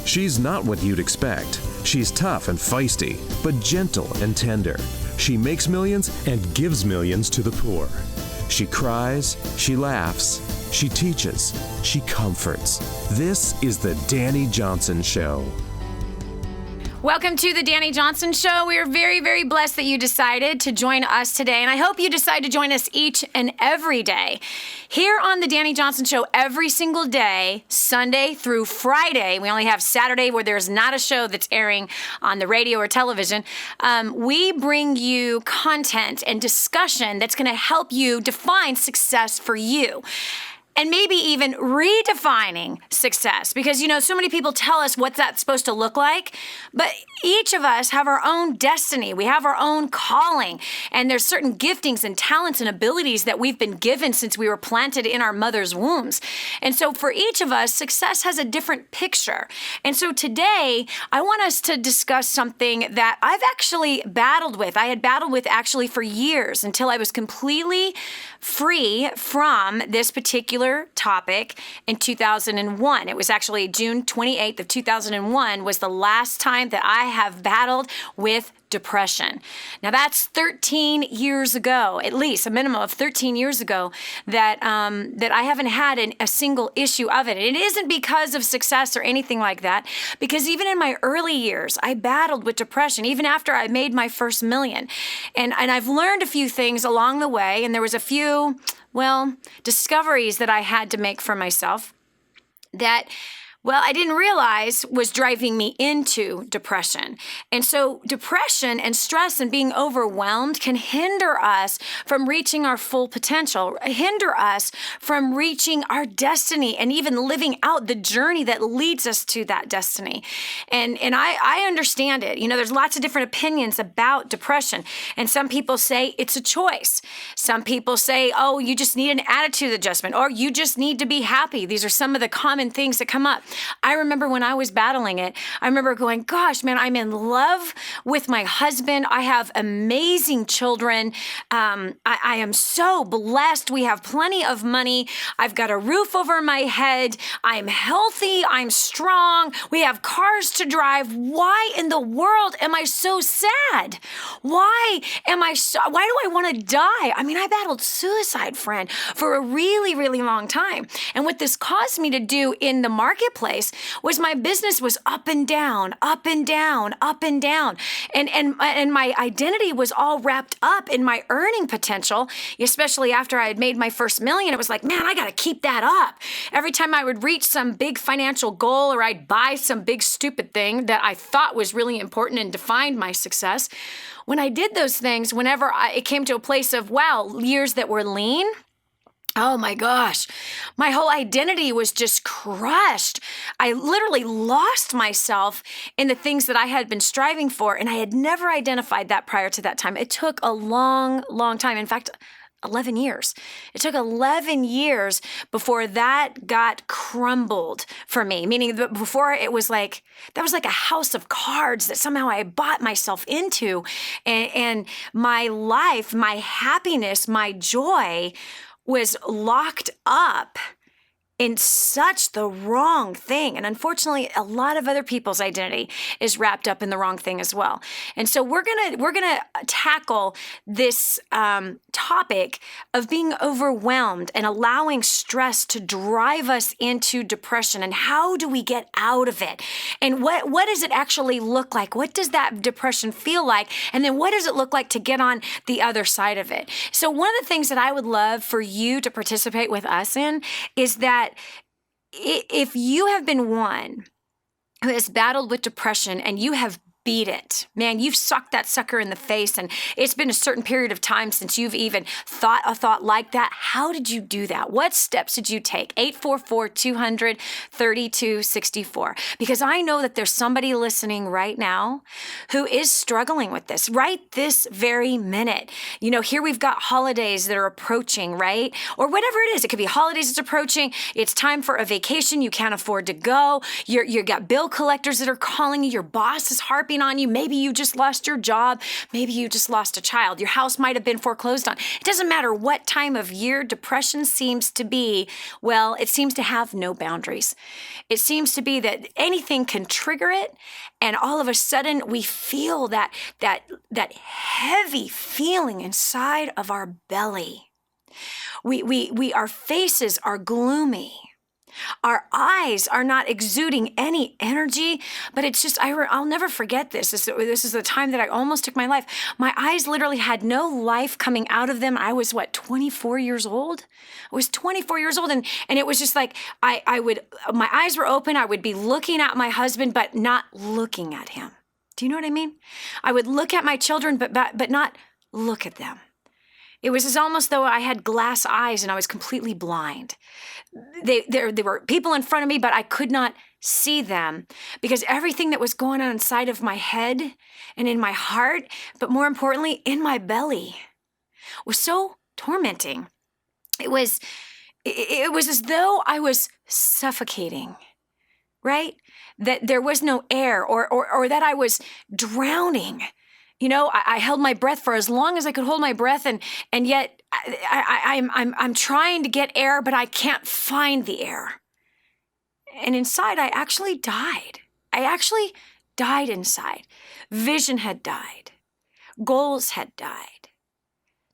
She's not what you'd expect. She's tough and feisty, but gentle and tender. She makes millions and gives millions to the poor. She cries, she laughs, she teaches, she comforts. This is the Dani Johnson Show. Welcome to the Dani Johnson Show. We are very, very blessed that you decided to join us today, and I hope you decide to join us each and every day. Here on the Dani Johnson Show, every single day, Sunday through Friday, we only have Saturday where there's not a show that's airing on the radio or television. We bring you content and discussion that's going to help you define success for you. And maybe even redefining success. Because, so many people tell us what that's supposed to look like, but each of us have our own destiny. We have our own calling, and there's certain giftings and talents and abilities that we've been given since we were planted in our mother's wombs. And so for each of us, success has a different picture. And so today, I want us to discuss something that I've actually battled with. I had battled with actually for years until I was completely free from this particular topic in 2001. It was actually June 28th of 2001 was the last time that I have battled with depression. Now that's 13 years ago, at least a minimum of 13 years ago that I haven't had a single issue of it. And it isn't because of success or anything like that, because even in my early years, I battled with depression, even after I made my first million. And I've learned a few things along the way, and there was a few, discoveries that I had to make for myself that I didn't realize was driving me into depression. And so depression and stress and being overwhelmed can hinder us from reaching our full potential, hinder us from reaching our destiny and even living out the journey that leads us to that destiny. And I understand it. There's lots of different opinions about depression. And some people say it's a choice. Some people say, oh, you just need an attitude adjustment, or you just need to be happy. These are some of the common things that come up. I remember when I was battling it, I remember going, gosh, man, I'm in love with my husband. I have amazing children. I am so blessed. We have plenty of money. I've got a roof over my head. I'm healthy. I'm strong. We have cars to drive. Why in the world am I so sad? Why do I want to die? I mean, I battled suicide, friend, for a really, really long time. And what this caused me to do in the marketplace was my business was up and down, up and down, up and down. And my identity was all wrapped up in my earning potential, especially after I had made my first million. It was like, man, I got to keep that up. Every time I would reach some big financial goal or I'd buy some big stupid thing that I thought was really important and defined my success, when I did those things, whenever it came to a place of, years that were lean, oh my gosh, my whole identity was just crushed. I literally lost myself in the things that I had been striving for, and I had never identified that prior to that time. It took a long, long time. In fact, 11 years. It took 11 years before that got crumbled for me, meaning that before it was like, that was like a house of cards that somehow I bought myself into. And my life, my happiness, my joy was locked up in such the wrong thing. And unfortunately, a lot of other people's identity is wrapped up in the wrong thing as well. And so we're gonna tackle this topic of being overwhelmed and allowing stress to drive us into depression. And how do we get out of it? And what does it actually look like? What does that depression feel like? And then what does it look like to get on the other side of it? So one of the things that I would love for you to participate with us in is that if you have been one who has battled with depression and you have beat it. Man, you've sucked that sucker in the face, and it's been a certain period of time since you've even thought a thought like that. How did you do that? What steps did you take? 844-200-3264. Because I know that there's somebody listening right now who is struggling with this right this very minute. You know, here we've got holidays that are approaching, right? Or whatever it is. It could be holidays that's approaching. It's time for a vacation. You can't afford to go. You got bill collectors that are calling you. Your boss is harping something on you. Maybe you just lost your job. Maybe you just lost a child. Your house might have been foreclosed on. It doesn't matter what time of year depression seems to be. Well, it seems to have no boundaries. It seems to be that anything can trigger it, and all of a sudden we feel that heavy feeling inside of our belly. Our faces are gloomy. Our eyes are not exuding any energy, but it's just, I'll never forget this. This is the time that I almost took my life. My eyes literally had no life coming out of them. I was, 24 years old? I was 24 years old, and it was just like, my eyes were open. I would be looking at my husband, but not looking at him. Do you know what I mean? I would look at my children, but not look at them. It was as almost though I had glass eyes and I was completely blind. There were people in front of me, but I could not see them because everything that was going on inside of my head and in my heart, but more importantly, in my belly, was so tormenting. It was as though I was suffocating, right? That there was no air or that I was drowning. You know, I held my breath for as long as I could hold my breath, and yet I'm trying to get air, but I can't find the air. And inside, I actually died. I actually died inside. Vision had died. Goals had died.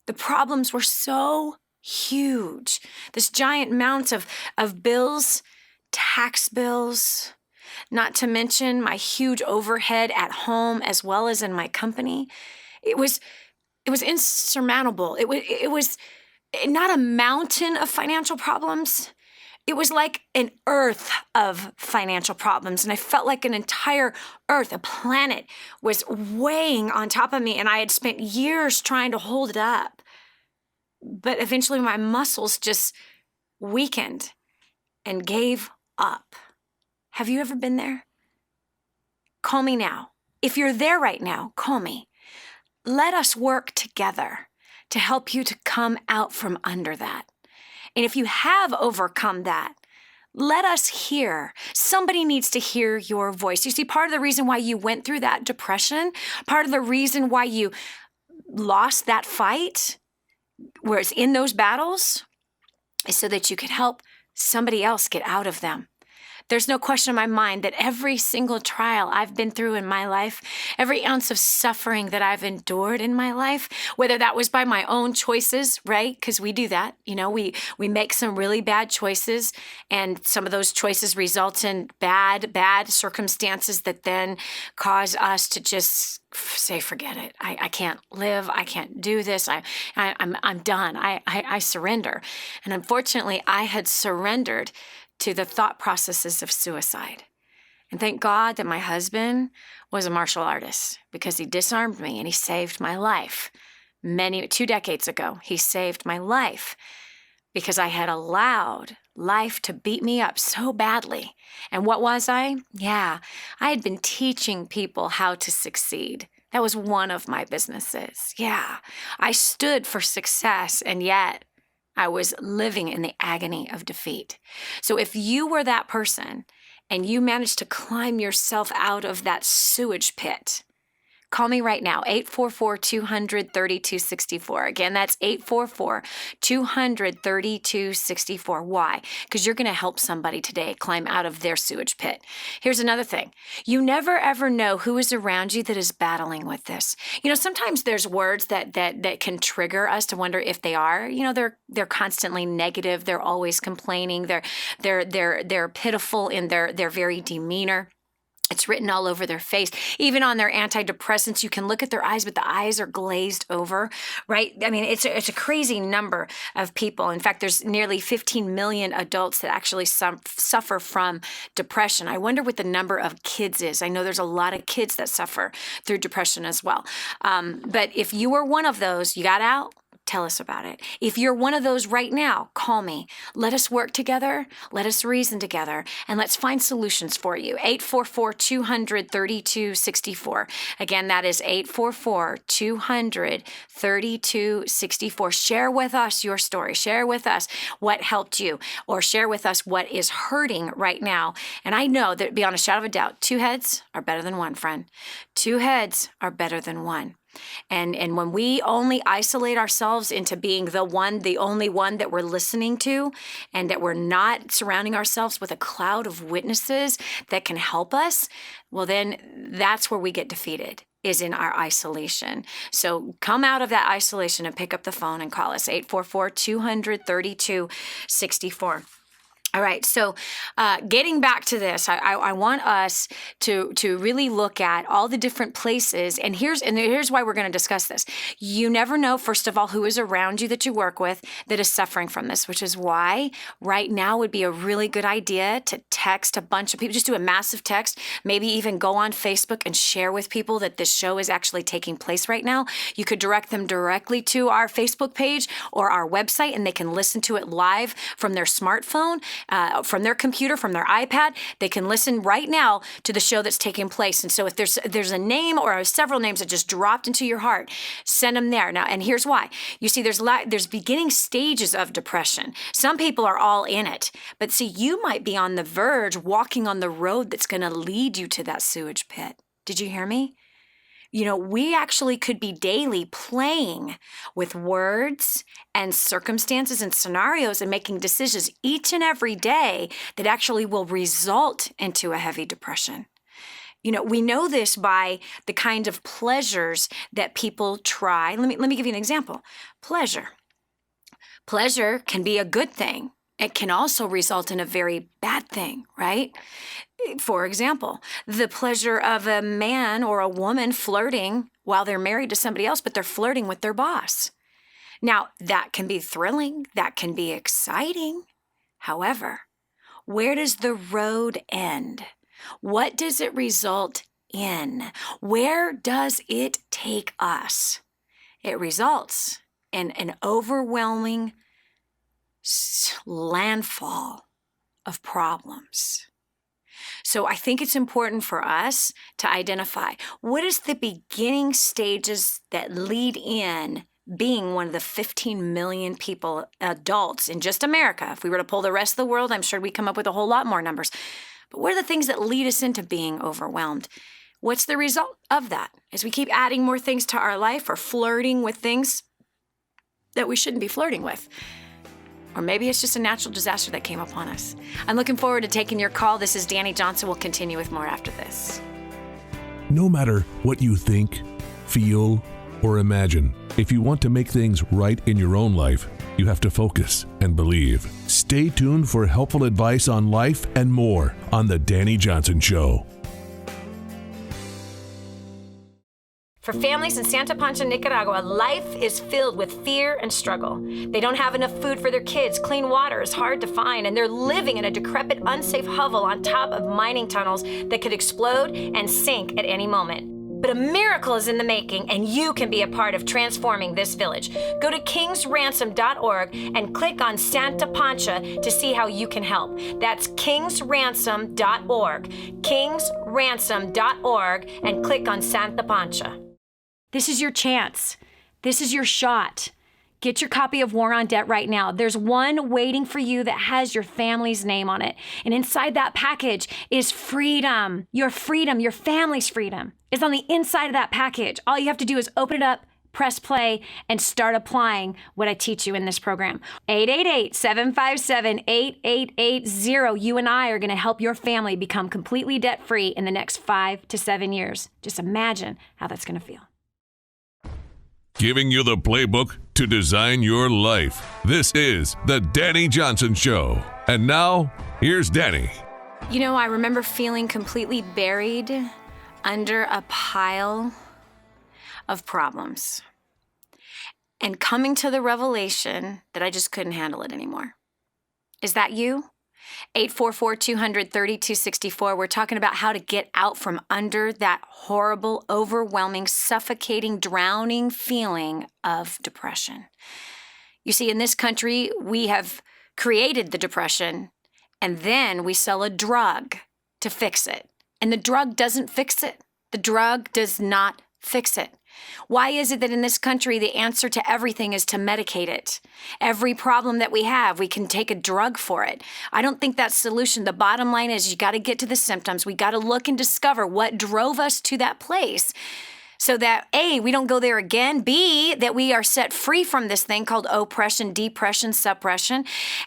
The problems were so huge. This giant amount of bills, tax bills, not to mention my huge overhead at home as well as in my company. It was insurmountable. It was not a mountain of financial problems. It was like an earth of financial problems. And I felt like an entire earth, a planet, was weighing on top of me. And I had spent years trying to hold it up. But eventually my muscles just weakened and gave up. Have you ever been there? Call me now. If you're there right now, call me. Let us work together to help you to come out from under that. And if you have overcome that, let us hear. Somebody needs to hear your voice. You see, part of the reason why you went through that depression, part of the reason why you lost that fight, where it's in those battles, is so that you could help somebody else get out of them. There's no question in my mind that every single trial I've been through in my life, every ounce of suffering that I've endured in my life, whether that was by my own choices, right? Because we do that. You know, we make some really bad choices, and some of those choices result in bad circumstances that then cause us to just say, forget it. I can't live. I can't do this. I'm done. I surrender. And unfortunately, I had surrendered to the thought processes of suicide. And thank God that my husband was a martial artist, because he disarmed me and he saved my life. 2 decades ago, he saved my life because I had allowed life to beat me up so badly. And what was I? Yeah, I had been teaching people how to succeed. That was one of my businesses. Yeah, I stood for success, and yet I was living in the agony of defeat. So if you were that person and you managed to climb yourself out of that sewage pit, call me right now, 844-200-3264. Again, that's 844-200-3264. Why? Because you're going to help somebody today climb out of their sewage pit. Here's another thing. You never, ever know who is around you that is battling with this. You know, sometimes there's words that can trigger us to wonder if they are. You know, they're constantly negative. They're always complaining. They're pitiful in their very demeanor. It's written all over their face. Even on their anti-depressants, you can look at their eyes, but the eyes are glazed over, right? I mean, it's a crazy number of people. In fact, there's nearly 15 million adults that actually suffer from depression. I wonder what the number of kids is. I know there's a lot of kids that suffer through depression as well. But if you were one of those, you got out, tell us about it. If you're one of those right now, call me. Let us work together. Let us reason together. And let's find solutions for you. 844-200-3264. Again, that is 844-200-3264. Share with us your story. Share with us what helped you, or share with us what is hurting right now. And I know that beyond a shadow of a doubt, two heads are better than one, friend. Two heads are better than one. And when we only isolate ourselves into being the only one that we're listening to, and that we're not surrounding ourselves with a cloud of witnesses that can help us, well, then that's where we get defeated, is in our isolation. So come out of that isolation and pick up the phone and call us, 844-200-3264. All right, so getting back to this, I want us to really look at all the different places, and here's why we're going to discuss this. You never know, first of all, who is around you that you work with that is suffering from this, which is why right now would be a really good idea to text a bunch of people, just do a massive text, maybe even go on Facebook and share with people that this show is actually taking place right now. You could direct them directly to our Facebook page or our website, and they can listen to it live from their smartphone. From their computer, from their iPad, they can listen right now to the show that's taking place. And so if there's a name or several names that just dropped into your heart, send them there. Now, and here's why. You see, there's beginning stages of depression. Some people are all in it. But see, you might be on the verge, walking on the road that's going to lead you to that sewage pit. Did you hear me? You know, we actually could be daily playing with words and circumstances and scenarios and making decisions each and every day that actually will result into a heavy depression. You know, we know this by the kind of pleasures that people try. Let me give you an example. Pleasure. Pleasure can be a good thing. It can also result in a very bad thing, right? For example, the pleasure of a man or a woman flirting while they're married to somebody else, but they're flirting with their boss. Now, that can be thrilling. That can be exciting. However, where does the road end? What does it result in? Where does it take us? It results in an overwhelming landfall of problems. So I think it's important for us to identify what is the beginning stages that lead in being one of the 15 million people, adults in just America. If we were to pull the rest of the world, I'm sure we'd come up with a whole lot more numbers. But what are the things that lead us into being overwhelmed? What's the result of that? As we keep adding more things to our life or flirting with things that we shouldn't be flirting with. Or maybe it's just a natural disaster that came upon us. I'm looking forward to taking your call. This is Dani Johnson. We'll continue with more after this. No matter what you think, feel, or imagine, if you want to make things right in your own life, you have to focus and believe. Stay tuned for helpful advice on life and more on The Dani Johnson Show. For families in Santa Pancha, Nicaragua, life is filled with fear and struggle. They don't have enough food for their kids, clean water is hard to find, and they're living in a decrepit, unsafe hovel on top of mining tunnels that could explode and sink at any moment. But a miracle is in the making, and you can be a part of transforming this village. Go to kingsransom.org and click on Santa Pancha to see how you can help. That's kingsransom.org, kingsransom.org, and click on Santa Pancha. This is your chance. This is your shot. Get your copy of War on Debt right now. There's one waiting for you that has your family's name on it. And inside that package is freedom. Your freedom, your family's freedom is on the inside of that package. All you have to do is open it up, press play, and start applying what I teach you in this program. 888-757-8880. You and I are going to help your family become completely debt-free in the next 5 to 7 years. Just imagine how that's going to feel. Giving you the playbook to design your life. This is The Dani Johnson Show. And now, here's Dani. You know, I remember feeling completely buried under a pile of problems and coming to the revelation that I just couldn't handle it anymore. Is that you? 844-200-3264. We're talking about how to get out from under that horrible, overwhelming, suffocating, drowning feeling of depression. You see, in this country, we have created the depression, and then we sell a drug to fix it. And the drug doesn't fix it. The drug does not fix it. Why is it that in this country, the answer to everything is to medicate it? Every problem that we have, we can take a drug for it. I don't think that's the solution. The bottom line is you got to get to the symptoms. We got to look and discover what drove us to that place, so that A, we don't go there again, B, that we are set free from this thing called oppression, depression, suppression,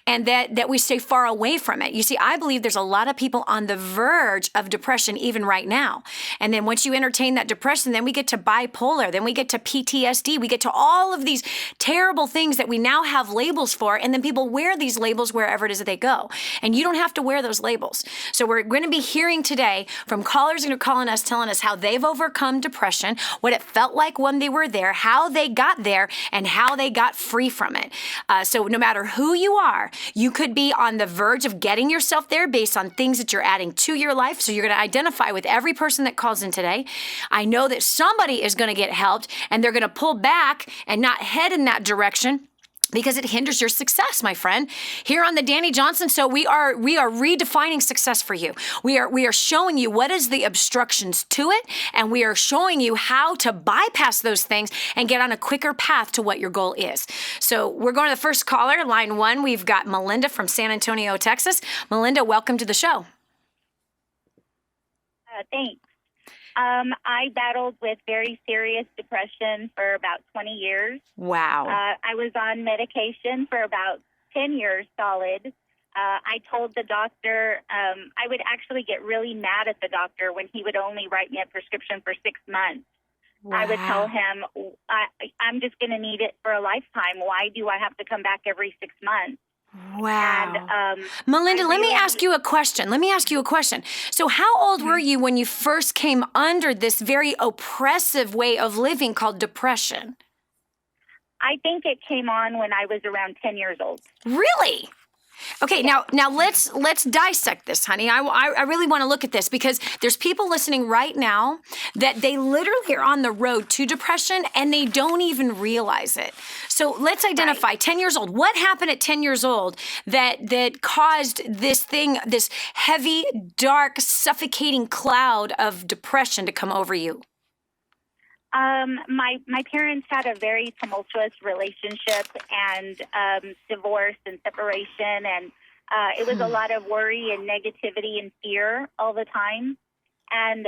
and that we stay far away from it. You see, I believe there's a lot of people on the verge of depression even right now. And then once you entertain that depression, then we get to bipolar, then we get to PTSD, we get to all of these terrible things that we now have labels for, and then people wear these labels wherever it is that they go. And you don't have to wear those labels. So we're going to be hearing today from callers who are calling us, telling us how they've overcome depression, what it felt like when they were there, how they got there, and how they got free from it. So no matter who you are, you could be on the verge of getting yourself there based on things that you're adding to your life. So you're going to identify with every person that calls in today. I know that somebody is going to get helped, and they're going to pull back and not head in that direction, because it hinders your success, my friend. Here on the Dani Johnson Show, we are redefining success for you. We are showing you what is the obstructions to it, and we are showing you how to bypass those things and get on a quicker path to what your goal is. So we're going to the first caller, line 1. We've got Melinda from San Antonio, Texas. Melinda, welcome to the show. Thanks. I battled with very serious depression for about 20 years. Wow. I was on medication for about 10 years solid. I told the doctor, I would actually get really mad at the doctor when he would only write me a prescription for 6 months. Wow. I would tell him, I'm just going to need it for a lifetime. Why do I have to come back every 6 months? Wow. And, Melinda, let me ask you a question. So how old were you when you first came under this very oppressive way of living called depression? I think it came on when I was around 10 years old. Really? Okay, now let's dissect this, honey. I really want to look at this, because there's people listening right now that they literally are on the road to depression and they don't even realize it. So let's identify. Right. 10 years old. What happened at 10 years old that caused this thing, this heavy, dark, suffocating cloud of depression to come over you? My parents had a very tumultuous relationship, and divorce and separation, and it was a lot of worry and negativity and fear all the time. And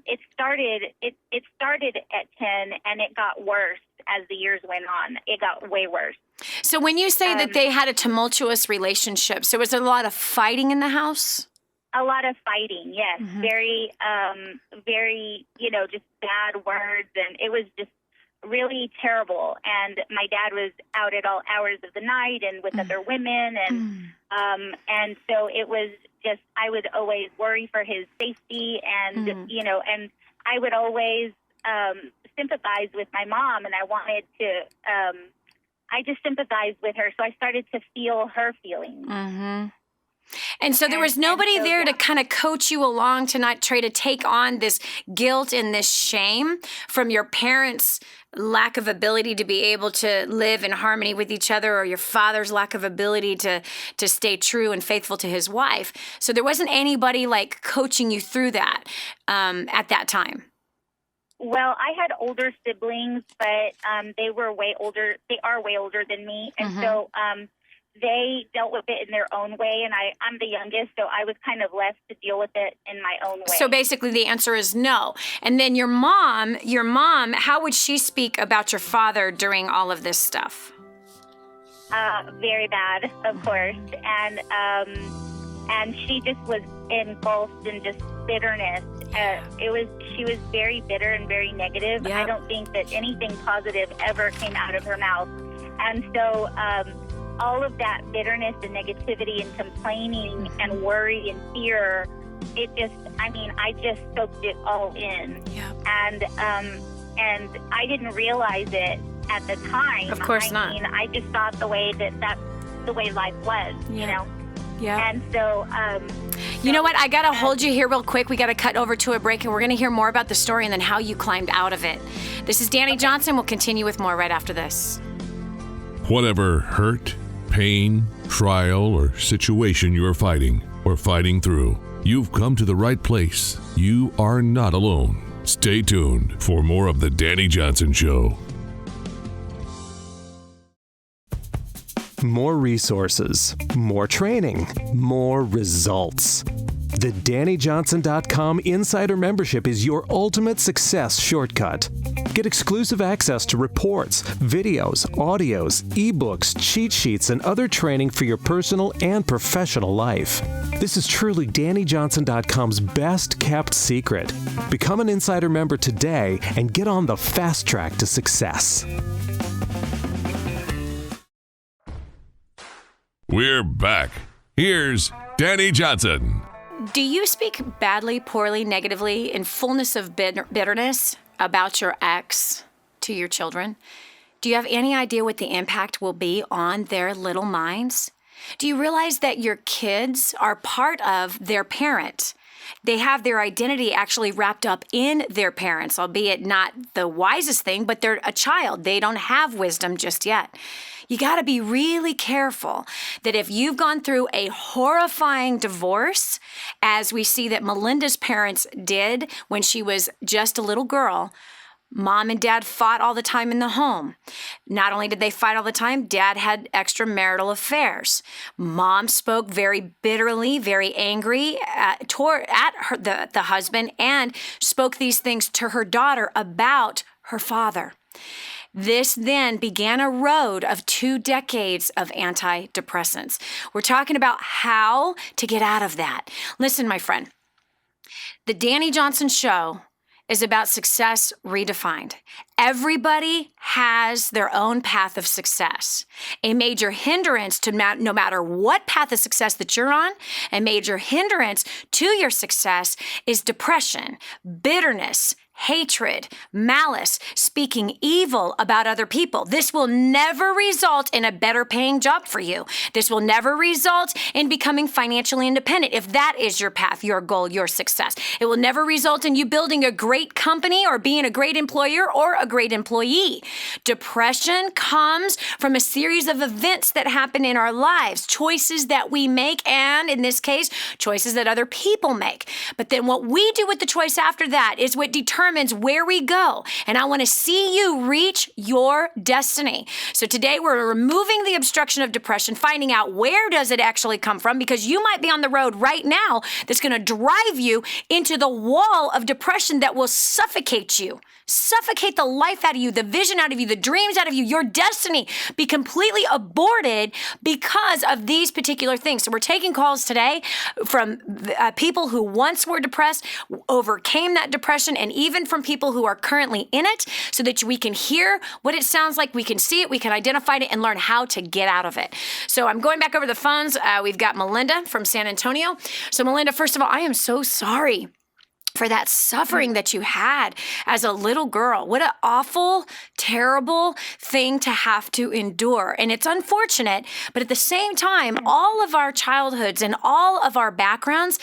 it started at 10, and it got worse as the years went on. It got way worse. So when you say that they had a tumultuous relationship, so was there a lot of fighting in the house? A lot of fighting, yes. Mm-hmm. Very, just bad words, and it was just really terrible. And my dad was out at all hours of the night and with other women, and so it was just, I would always worry for his safety, and and I would always sympathize with my mom, and I wanted to. I just sympathized with her, so I started to feel her feelings. Mm-hmm. And so there was nobody there to kind of coach you along to not try to take on this guilt and this shame from your parents' lack of ability to be able to live in harmony with each other, or your father's lack of ability to stay true and faithful to his wife. So there wasn't anybody like coaching you through that at that time. Well, I had older siblings, but they were way older. They are way older than me. And so they dealt with it in their own way, and I'm the youngest, so I was kind of left to deal with it in my own way. So basically the answer is no. And then your mom, how would she speak about your father during all of this stuff? Very bad, of course. And she just was engulfed in just bitterness. She was very bitter and very negative. Yep. I don't think that anything positive ever came out of her mouth. And so all of that bitterness and negativity and complaining and worry and fear, I just soaked it all in. Yeah. And I didn't realize it at the time. Of course not. I just thought that's the way life was, Yeah. And so, you know what? I got to hold you here real quick. We got to cut over to a break, and we're going to hear more about the story and then how you climbed out of it. This is Dani Johnson. We'll continue with more right after this. Whatever hurt, pain, trial, or situation you're fighting or fighting through, you've come to the right place. You are not alone. Stay tuned for more of The Dani Johnson Show. More resources, more training, more results. The DaniJohnson.com Insider Membership is your ultimate success shortcut. Get exclusive access to reports, videos, audios, ebooks, cheat sheets, and other training for your personal and professional life. This is truly DaniJohnson.com's best kept secret. Become an Insider member today and get on the fast track to success. We're back. Here's Dani Johnson. Do you speak badly, poorly, negatively, in fullness of bitterness about your ex to your children? Do you have any idea what the impact will be on their little minds? Do you realize that your kids are part of their parent? They have their identity actually wrapped up in their parents, albeit not the wisest thing, but they're a child. They don't have wisdom just yet. You got to be really careful that if you've gone through a horrifying divorce, as we see that Melinda's parents did when she was just a little girl, Mom and Dad fought all the time in the home. Not only did they fight all the time, Dad had extramarital affairs. Mom spoke very bitterly, very angry at the husband, and spoke these things to her daughter about her father. This then began a road of 2 decades of antidepressants. We're talking about how to get out of that. Listen, my friend, the Dani Johnson Show is about success redefined. Everybody has their own path of success. A major hindrance to no matter what path of success that you're on, a major hindrance to your success is depression, bitterness, hatred, malice, speaking evil about other people. This will never result in a better paying job for you. This will never result in becoming financially independent if that is your path, your goal, your success. It will never result in you building a great company or being a great employer or a great employee. Depression comes from a series of events that happen in our lives, choices that we make, and in this case, choices that other people make. But then what we do with the choice after that is what determines where we go. And I want to see you reach your destiny. So today we're removing the obstruction of depression, finding out where does it actually come from, because you might be on the road right now that's going to drive you into the wall of depression that will suffocate you. Suffocate the life out of you, the vision out of you, the dreams out of you, your destiny be completely aborted because of these particular things. So we're taking calls today from people who once were depressed, overcame that depression, and even from people who are currently in it, so that we can hear what it sounds like, we can see it, we can identify it, and learn how to get out of it. So I'm going back over the phones. We've got Melinda from San Antonio. So Melinda, first of all, I am so sorry for that suffering that you had as a little girl. What an awful, terrible thing to have to endure. And it's unfortunate, but at the same time, all of our childhoods and all of our backgrounds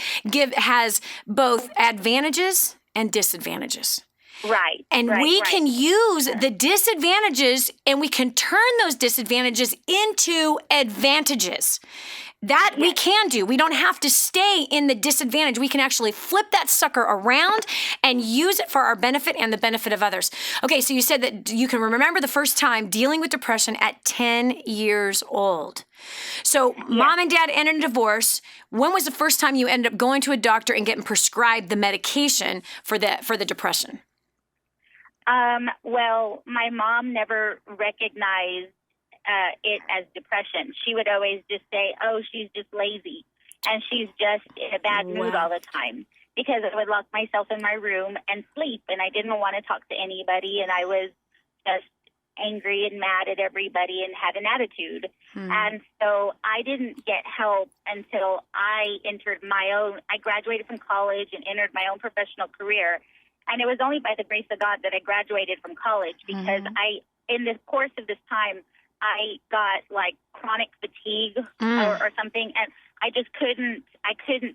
has both advantages and disadvantages. Right. And we can use the disadvantages and we can turn those disadvantages into advantages. That we can do. We don't have to stay in the disadvantage. We can actually flip that sucker around and use it for our benefit and the benefit of others. Okay, so you said that you can remember the first time dealing with depression at 10 years old. So Mom and Dad ended a divorce. When was the first time you ended up going to a doctor and getting prescribed the medication for the depression? Well, my mom never recognized it as depression. She would always just say, oh, she's just lazy and she's just in a bad mood all the time, because I would lock myself in my room and sleep and I didn't want to talk to anybody and I was just angry and mad at everybody and had an attitude. And so I didn't get help until I graduated from college and entered my own professional career. And it was only by the grace of God that I graduated from college, because in the course of this time, I got like chronic fatigue or something, and I just couldn't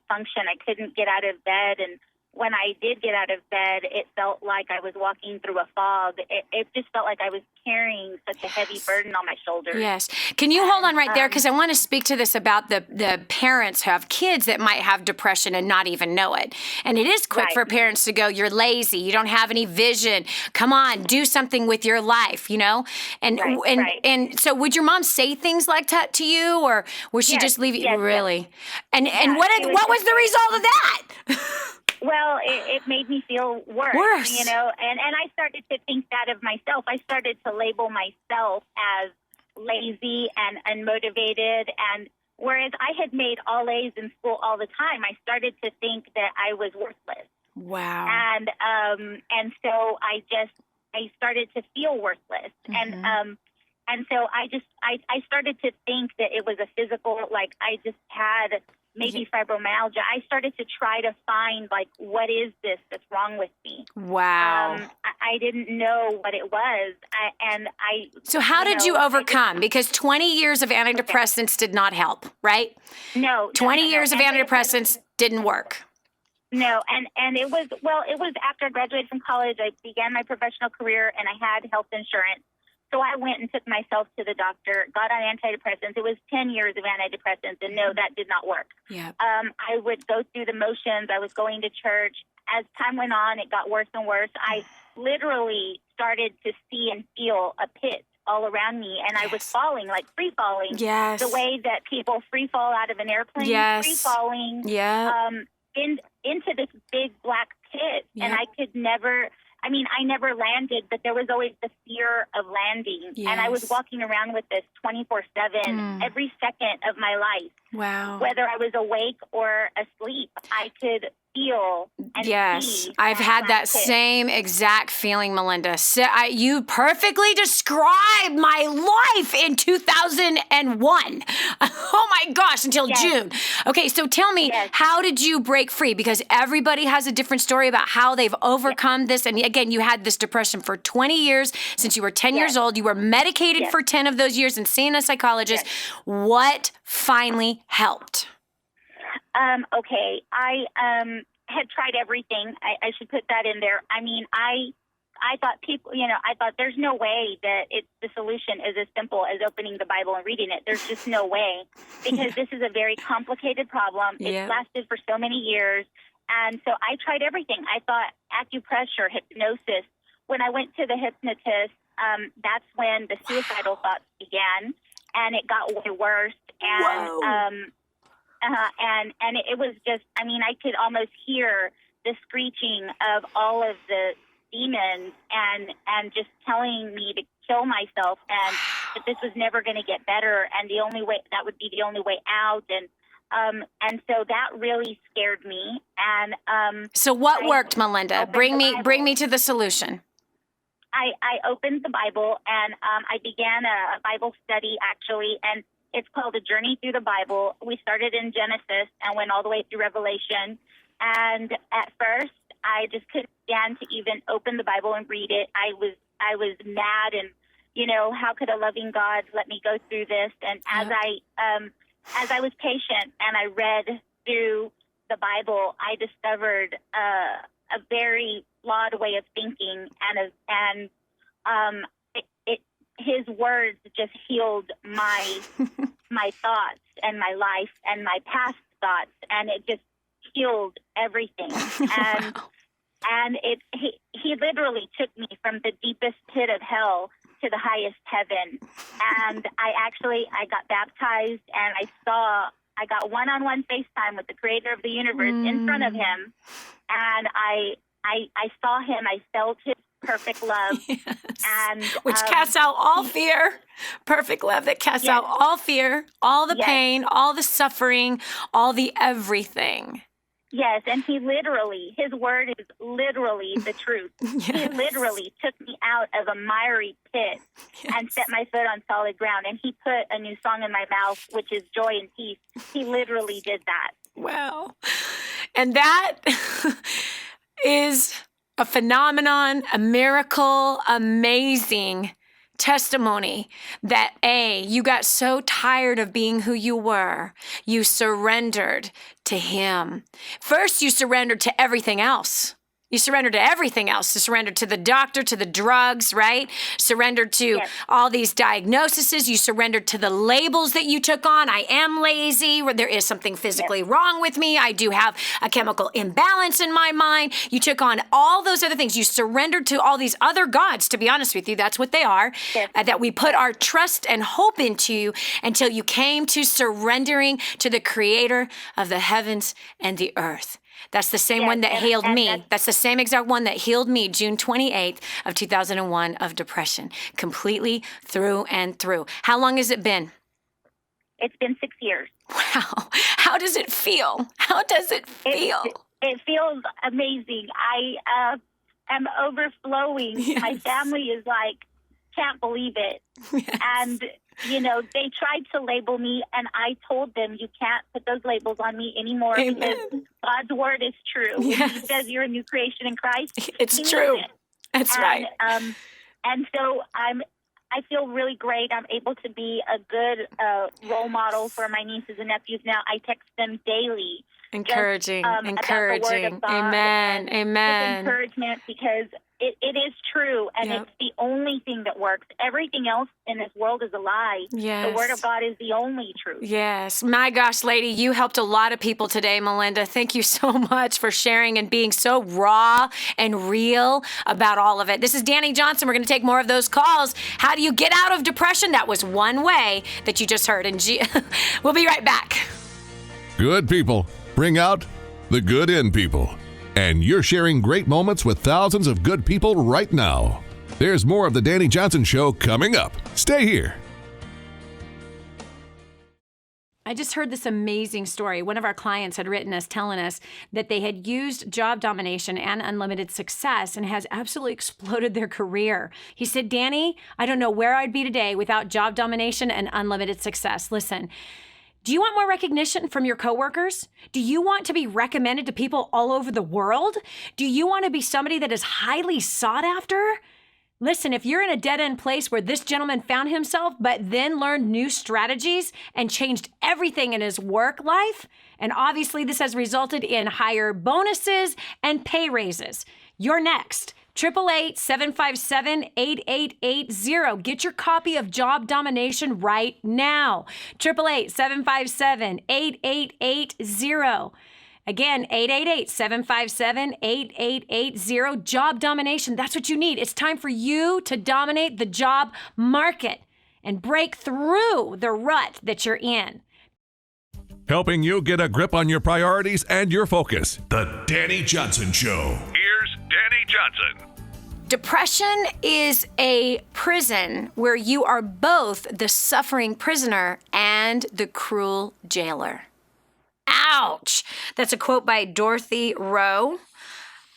function. I couldn't get out of bed. And when I did get out of bed, it felt like I was walking through a fog. It just felt like I was carrying such a heavy burden on my shoulders. Yes. Can you hold on right there? Because I want to speak to this about the parents who have kids that might have depression and not even know it. And it is quick for parents to go, you're lazy, you don't have any vision. Come on, do something with your life, you know? And so would your mom say things like that to you, or was she just leave you? Really? And what was the result of that? Well, it made me feel worse, you know, and I started to think that of myself. I started to label myself as lazy and unmotivated, and whereas I had made all A's in school all the time, I started to think that I was worthless. Wow. And so I started to feel worthless, and so I started to think that it was a physical, like I just had maybe fibromyalgia. I started to try to find, like, what is this that's wrong with me? Wow. I didn't know what it was. So how did you overcome? Because 20 years of antidepressants did not help, right? No. 20 years of antidepressants didn't work. No, and it was after I graduated from college, I began my professional career, and I had health insurance. So I went and took myself to the doctor, got on antidepressants. It was 10 years of antidepressants, and no, that did not work. Yeah. I would go through the motions. I was going to church. As time went on, it got worse and worse. I literally started to see and feel a pit all around me, and I was falling, like free falling. Yes. The way that people free fall out of an airplane. Yes. Free falling. Yeah. Into this big black pit, and I could never. I mean, I never landed, but there was always the fear of landing. Yes. And I was walking around with this 24/7, every second of my life. Wow. Whether I was awake or asleep, I could feel and see. I've had that same exact feeling, Melinda. So you perfectly described my life in 2001. Oh my gosh, until June. Okay, so tell me, how did you break free? Because everybody has a different story about how they've overcome this. And again, you had this depression for 20 years since you were 10 years old. You were medicated for 10 of those years and seeing a psychologist. What finally helped? Okay, I had tried everything. I should put that in there. I mean, I thought people, I thought there's no way that the solution is as simple as opening the Bible and reading it. There's just no way, because this is a very complicated problem. It's lasted for so many years. And so I tried everything. I thought acupressure, hypnosis. When I went to the hypnotist, that's when the suicidal thoughts began, and it got way worse. And and it was just, I mean, I could almost hear the screeching of all of the demons and just telling me to kill myself, and that this was never going to get better, and the only way that would be the only way out. And so that really scared me. And so what worked, Melinda? Bring me to the solution. I opened the Bible, and I began a Bible study, actually, and it's called A Journey Through the Bible. We started in Genesis and went all the way through Revelation. And at first, I just couldn't stand to even open the Bible and read it. I was mad, and how could a loving God let me go through this? And as I was patient and I read through the Bible, I discovered a very flawed way of thinking, and his words just healed my thoughts and my life and my past thoughts, and it just healed everything. And he literally took me from the deepest pit of hell to the highest heaven. And I got baptized, and I got one-on-one FaceTime with the creator of the universe in front of him, and I saw him. I felt his perfect love. And which casts out all fear. Perfect love that casts out all fear, all the pain, all the suffering, all the everything. Yes, and his word is literally the truth. He literally took me out of a miry pit and set my foot on solid ground, and he put a new song in my mouth, which is joy and peace. He literally did that. Wow. And that is a phenomenon, a miracle, amazing testimony that you got so tired of being who you were, you surrendered to him. First, you surrendered to everything else. You surrendered to everything else. You surrendered to the doctor, to the drugs, right? Surrendered to all these diagnoses. You surrendered to the labels that you took on. I am lazy. There is something physically wrong with me. I do have a chemical imbalance in my mind. You took on all those other things. You surrendered to all these other gods, to be honest with you. That's what they are, that we put our trust and hope into until you came to surrendering to the creator of the heavens and the earth. That's the same one that healed me. That's the same exact one that healed me June 28th of 2001 of depression, completely through and through. How long has it been? It's been 6 years. Wow. How does it feel? How does it feel? It feels amazing. I am overflowing. Yes. My family is like, can't believe it. Yes. And they tried to label me, and I told them, you can't put those labels on me anymore. Amen. Because God's word is true. Yes. When he says you're a new creation in Christ, It's he true. means it. That's right. And so I feel really great. I'm able to be a good role model for my nieces and nephews now. I text them daily. Encouraging. About the word of God. Amen. Amen. Encouragement, because it is true, and it's the only thing that works. Everything else in this world is a lie. Yes. The word of God is the only truth. Yes. My gosh, lady, you helped a lot of people today, Melinda. Thank you so much for sharing and being so raw and real about all of it. This is Dani Johnson. We're going to take more of those calls. How do you get out of depression? That was one way that you just heard. And we'll be right back. Good people bring out the good in people. And you're sharing great moments with thousands of good people right now. There's more of the Dani Johnson Show coming up. Stay here. I just heard this amazing story. One of our clients had written us telling us that they had used job domination and unlimited success and has absolutely exploded their career. He said, Dani, I don't know where I'd be today without job domination and unlimited success. Listen, do you want more recognition from your coworkers? Do you want to be recommended to people all over the world? Do you want to be somebody that is highly sought after? Listen, if you're in a dead-end place where this gentleman found himself, but then learned new strategies and changed everything in his work life, and obviously this has resulted in higher bonuses and pay raises, you're next. 888-757-8880. Get your copy of Job Domination right now. 888-757-8880. Again, 888-757-8880. Job Domination. That's what you need. It's time for you to dominate the job market and break through the rut that you're in. Helping you get a grip on your priorities and your focus. The Dani Johnson Show. Here's Dani Johnson. Depression is a prison where you are both the suffering prisoner and the cruel jailer. Ouch! That's a quote by Dorothy Rowe.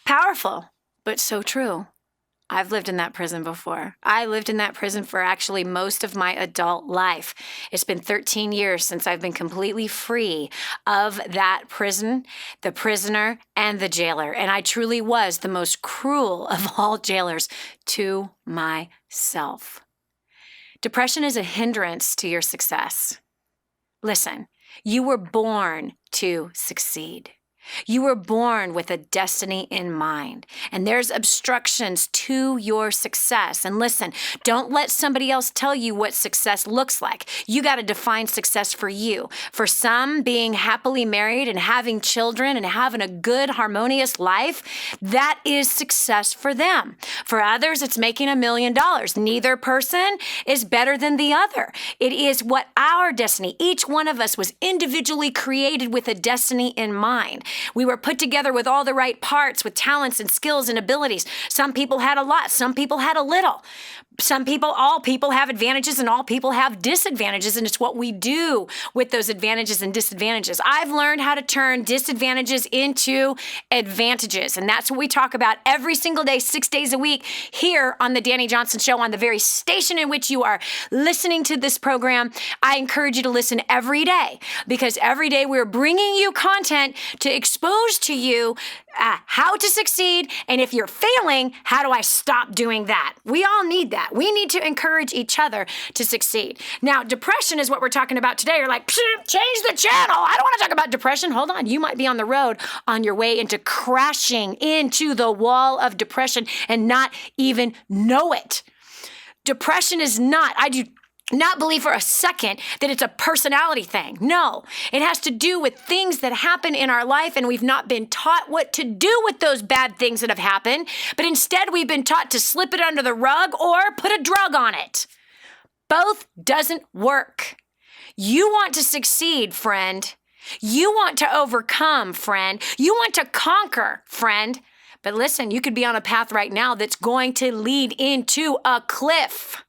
Powerful, but so true. I've lived in that prison before. I lived in that prison for actually most of my adult life. It's been 13 years since I've been completely free of that prison, the prisoner, and the jailer. And I truly was the most cruel of all jailers to myself. Depression is a hindrance to your success. Listen, you were born to succeed. You were born with a destiny in mind, and there's obstructions to your success. And listen, don't let somebody else tell you what success looks like. You got to define success for you. For some, being happily married and having children and having a good, harmonious life, that is success for them. For others, it's making $1 million. Neither person is better than the other. It is what our destiny, each one of us was individually created with a destiny in mind. We were put together with all the right parts, with talents and skills and abilities. Some people had a lot, some people had a little. All people have advantages and all people have disadvantages, and it's what we do with those advantages and disadvantages. I've learned how to turn disadvantages into advantages, and that's what we talk about every single day, 6 days a week, here on the Dani Johnson Show, on the very station in which you are listening to this program. I encourage you to listen every day, because every day we're bringing you content to expose to you how to succeed. And if you're failing, how do I stop doing that? We all need that. We need to encourage each other to succeed. Now, depression is what we're talking about today. You're like, change the channel. I don't want to talk about depression. Hold on. You might be on the road on your way into crashing into the wall of depression and not even know it. Depression is not, I do not believe for a second that it's a personality thing. No, it has to do with things that happen in our life, and we've not been taught what to do with those bad things that have happened, but instead we've been taught to slip it under the rug or put a drug on it. Both doesn't work. You want to succeed, friend. You want to overcome, friend. You want to conquer, friend. But listen, you could be on a path right now that's going to lead into a cliff.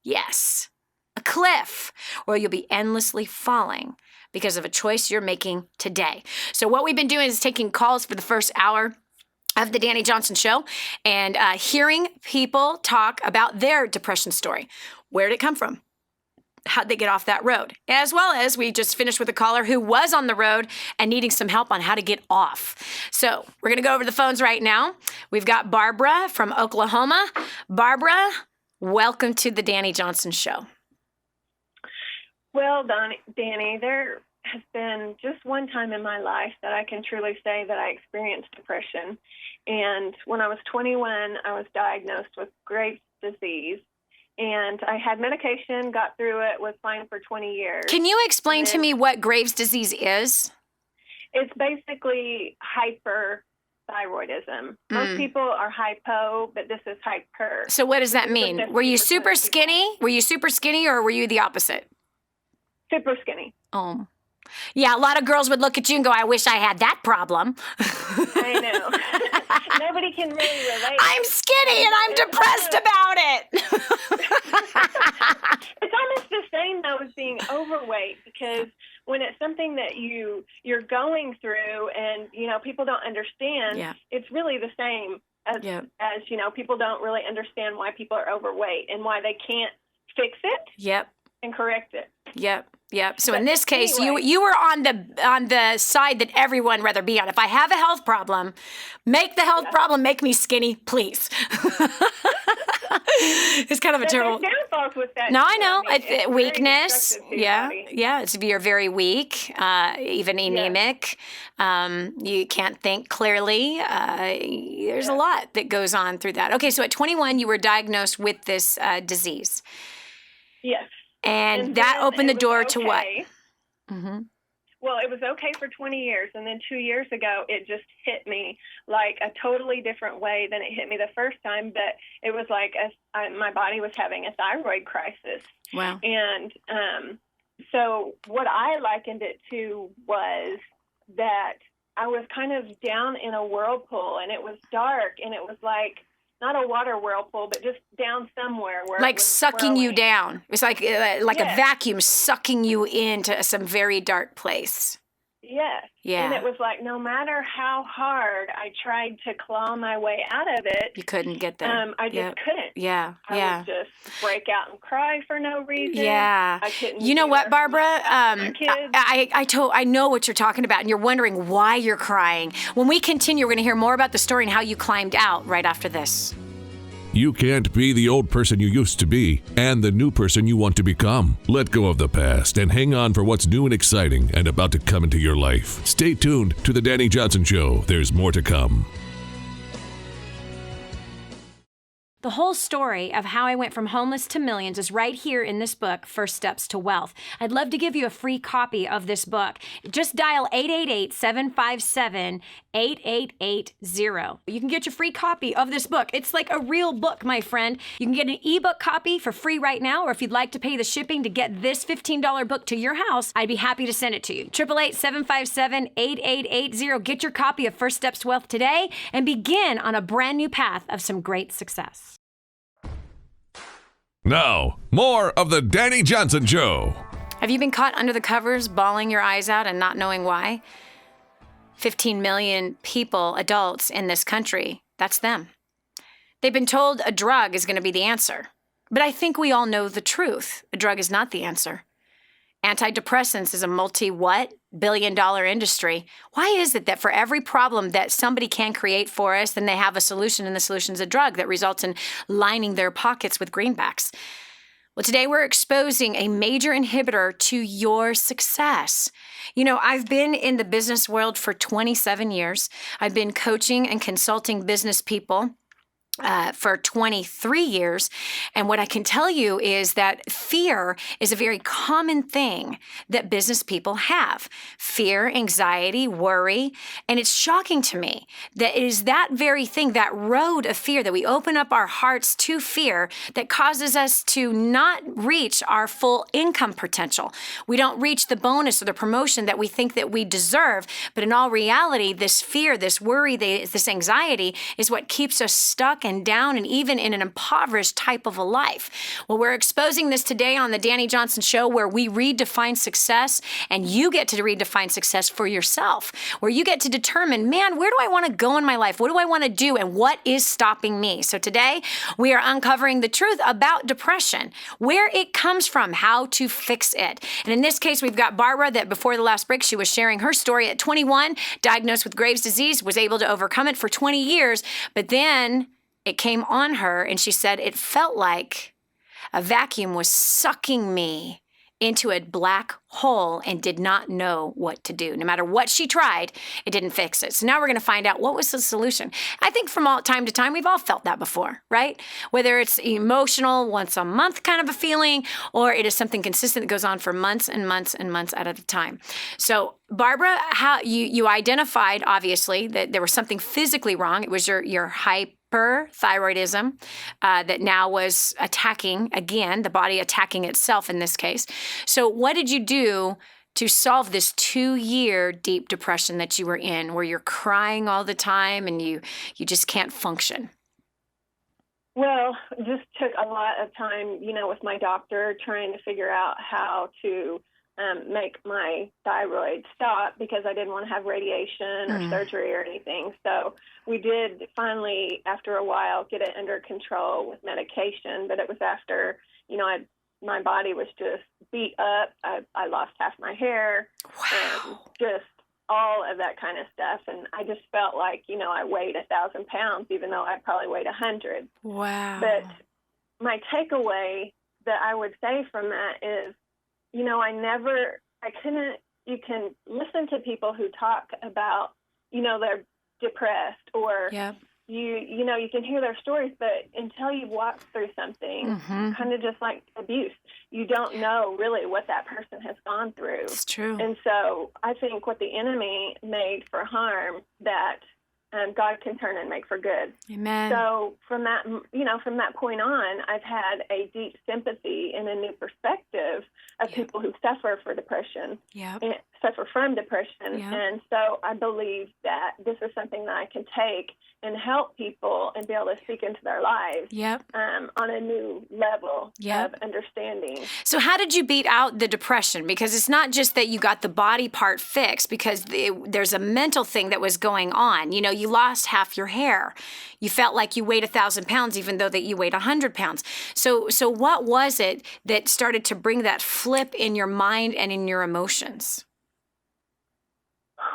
Yes. A cliff where you'll be endlessly falling because of a choice you're making today. So what we've been doing is taking calls for the first hour of the Dani Johnson Show and hearing people talk about their depression story. Where did it come from? How'd they get off that road? As well as we just finished with a caller who was on the road and needing some help on how to get off. So we're going to go over the phones right now. We've got Barbara from Oklahoma. Barbara, welcome to the Dani Johnson Show. Well, Dani, there has been just one time in my life that I can truly say that I experienced depression. And when I was 21, I was diagnosed with Graves' disease. And I had medication, got through it, was fine for 20 years. Can you explain to me what Graves' disease is? It's basically hyperthyroidism. Most people are hypo, but this is hyper. So what does that mean? Were you super skinny? Were you super skinny or were you the opposite? Super skinny. Oh. Yeah, a lot of girls would look at you and go, I wish I had that problem. I know. Nobody can really relate. I'm skinny and I'm depressed about it. It's almost the same, though, as being overweight, because when it's something that you're going through and, people don't understand, it's really the same as, people don't really understand why people are overweight and why they can't fix it and correct it. So in this case, anyway, you were on the side that everyone rather be on. If I have a health problem, make the health problem make me skinny, please. It's kind of a terrible. There's downfalls with that. No, I know. Weakness. It's you're very weak, even anemic. You can't think clearly. There's a lot that goes on through that. Okay, so at 21, you were diagnosed with this disease. Yes. And that opened the door to what? Mm-hmm. Well, it was okay for 20 years. And then 2 years ago, it just hit me like a totally different way than it hit me the first time. But it was like my body was having a thyroid crisis. Wow. And so what I likened it to was that I was kind of down in a whirlpool, and it was dark, and it was like, not a water whirlpool, but just down somewhere where like sucking you down. It's like a vacuum sucking you into some very dark place. Yes. Yeah. And it was like no matter how hard I tried to claw my way out of it, you couldn't get there. I just couldn't. Yeah. I would just break out and cry for no reason. Yeah. I couldn't. You know what, Barbara? I know what you're talking about, and you're wondering why you're crying. When we continue, we're going to hear more about the story and how you climbed out right after this. You can't be the old person you used to be and the new person you want to become. Let go of the past and hang on for what's new and exciting and about to come into your life. Stay tuned to The Dani Johnson Show. There's more to come. The whole story of how I went from homeless to millions is right here in this book, First Steps to Wealth. I'd love to give you a free copy of this book. Just dial 888-757-8880. You can get your free copy of this book. It's like a real book, my friend. You can get an ebook copy for free right now, or if you'd like to pay the shipping to get this $15 book to your house, I'd be happy to send it to you. 888-757-8880. Get your copy of First Steps to Wealth today and begin on a brand new path of some great success. Now, more of the Dani Johnson Show. Have you been caught under the covers, bawling your eyes out and not knowing why? 15 million people, adults in this country, that's them. They've been told a drug is going to be the answer. But I think we all know the truth. A drug is not the answer. Anti-depressants is a multi-what? multi-billion-dollar industry. Why is it that for every problem that somebody can create for us, then they have a solution, and the solution's a drug that results in lining their pockets with greenbacks? Well, today we're exposing a major inhibitor to your success. You know, I've been in the business world for 27 years. I've been coaching and consulting business people for 23 years. And what I can tell you is that fear is a very common thing that business people have. Fear, anxiety, worry. And it's shocking to me that it is that very thing, that road of fear, that we open up our hearts to fear, that causes us to not reach our full income potential. We don't reach the bonus or the promotion that we think that we deserve. But in all reality, this fear, this worry, this anxiety is what keeps us stuck and down and even in an impoverished type of a life. Well, we're exposing this today on the Dani Johnson Show, where we redefine success, and you get to redefine success for yourself, where you get to determine, man, where do I want to go in my life? What do I want to do? And what is stopping me? So today we are uncovering the truth about depression, where it comes from, how to fix it. And in this case, we've got Barbara that before the last break, she was sharing her story at 21, diagnosed with Graves' disease, was able to overcome it for 20 years, but then it came on her, and she said, it felt like a vacuum was sucking me into a black hole and did not know what to do. No matter what she tried, it didn't fix it. So now we're going to find out what was the solution. I think from time to time, we've all felt that before, right? Whether it's emotional, once a month kind of a feeling, or it is something consistent that goes on for months and months and months at a time. So Barbara, how you identified, obviously, that there was something physically wrong. It was your hyperthyroidism that now was attacking, again, the body attacking itself in this case. So what did you do to solve this 2-year deep depression that you were in, where you're crying all the time and you just can't function? Well, it just took a lot of time, with my doctor trying to figure out how to make my thyroid stop, because I didn't want to have radiation or surgery or anything. So we did finally, after a while, get it under control with medication. But it was after, my body was just beat up. I lost half my hair. Wow. And just all of that kind of stuff. And I just felt like, I weighed 1,000 pounds, even though I probably weighed 100. Wow. But my takeaway that I would say from that is, you can listen to people who talk about, they're depressed, or, you can hear their stories, but until you've walked through something, kind of just like abuse, you don't know really what that person has gone through. It's true. And so I think what the enemy made for harm, that God can turn and make for good. Amen. So from that point on, I've had a deep sympathy and a new perspective of people who suffer for depression, and suffer from depression. Yep. And so I believe that this is something that I can take and help people and be able to speak into their lives on a new level of understanding. So how did you beat out the depression? Because it's not just that you got the body part fixed, because there's a mental thing that was going on. You lost half your hair. You felt like you weighed 1,000 pounds, even though that you weighed 100 pounds. So what was it that started to bring that flip in your mind and in your emotions?